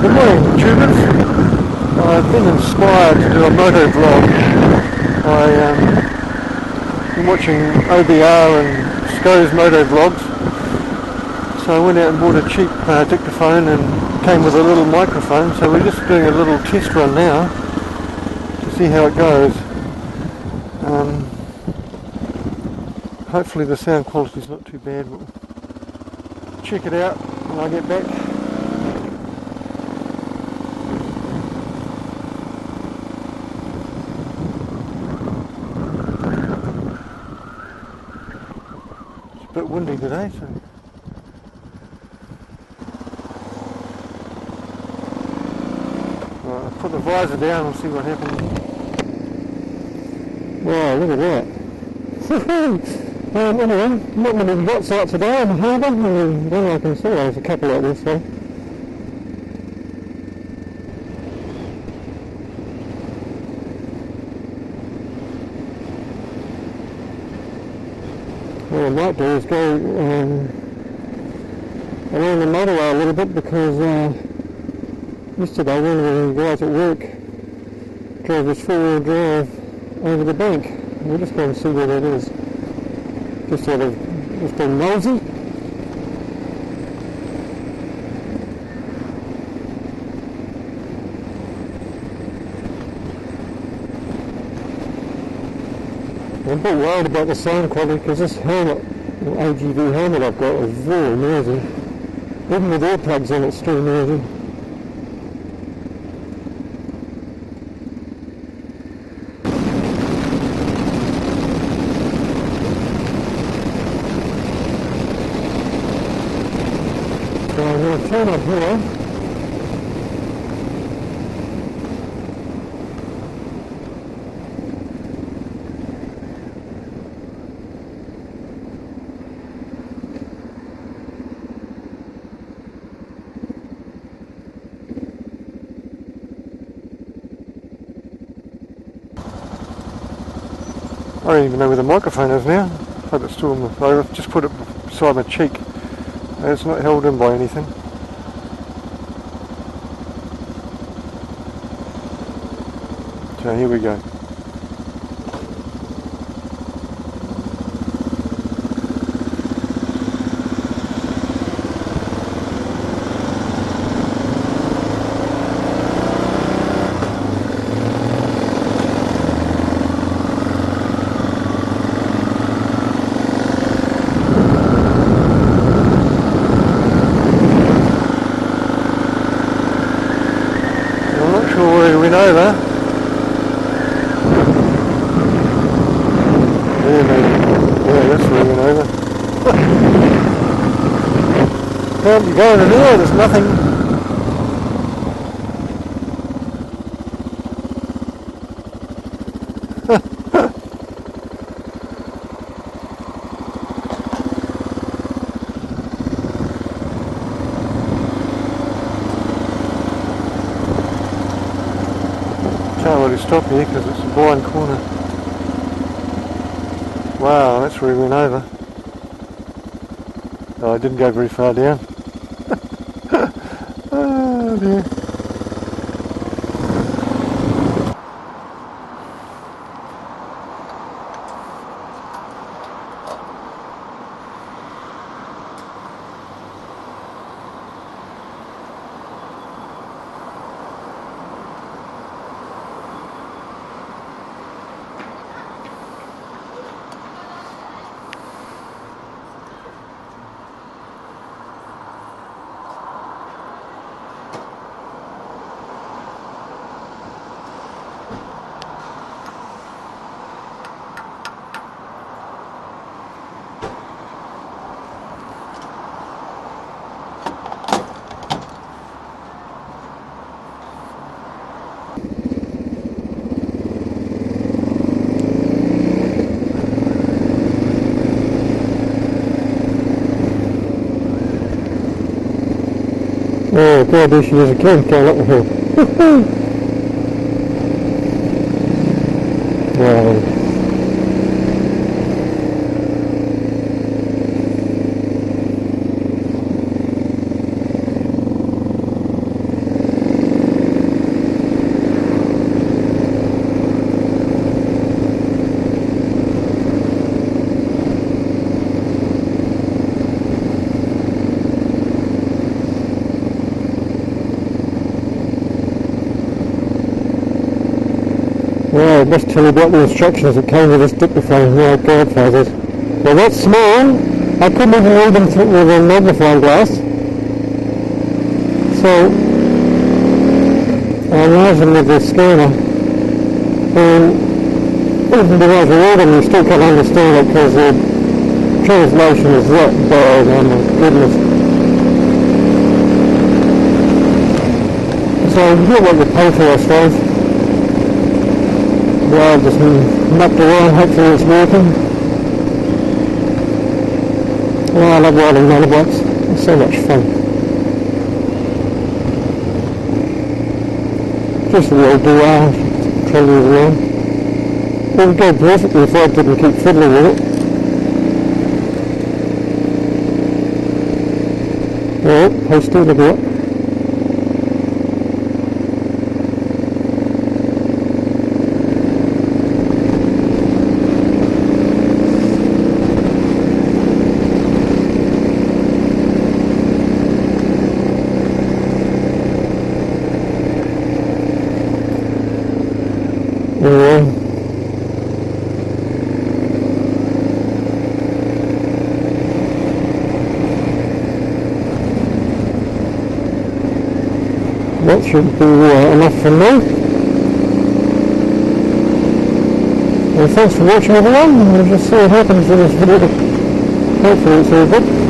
Good morning, tubers. I've been inspired to do a moto vlog. I've been watching OBR and SCO's moto vlogs, so I went out and bought a cheap dictaphone and came with a little microphone, so we're just doing a little test run now to see how it goes. Hopefully the sound quality is not too bad. We'll check it out when I get back. It's a bit windy today, so I'll put the visor down and see what happens. Wow, look at that. Anyway, not many lots out today in the harbour. Well, I can see there's a couple like this though. What I might do is go around the motorway a little bit, because yesterday one of the guys at work drove his four-wheel drive over the bank. We'll just go and see where that is. Just sort of just being nosy. I'm a bit worried about the sound quality, because this helmet, the AGV helmet I've got, is very noisy. Even with earplugs on, it's still noisy. So I'm going to turn up here. I don't even know where the microphone is now. I hope it's still on the... I've just put it beside my cheek. It's not held in by anything. So here we go. Over. Yeah, maybe. Yeah, that's where we went over. Well, you go in there, there's nothing. Can't really stop here because it's a blind corner. Wow, that's where we went over. Oh, I didn't go very far down. Oh dear. Oh god, there she is again, going up the hill. Wow. Well, it must tell you what the instructions that came with this dictaphone, like Godfather's. Well, that's small. I couldn't even read them through with a magnifying glass. So, I imagine with the scanner, even though I read them, you still can't understand it because the translation is that bad. Oh my goodness. So, you get what you pay for, I suppose. Well, I've just mucked around, hopefully it's working. Oh, I love riding motorbikes. It's so much fun. Just a little dual trolley as well. It would go perfectly if I didn't keep fiddling with it. Well, posted, look at that. Yeah. That should be enough for me. Well, thanks for watching everyone. We'll just see what happens in this video. Hopefully it's all good.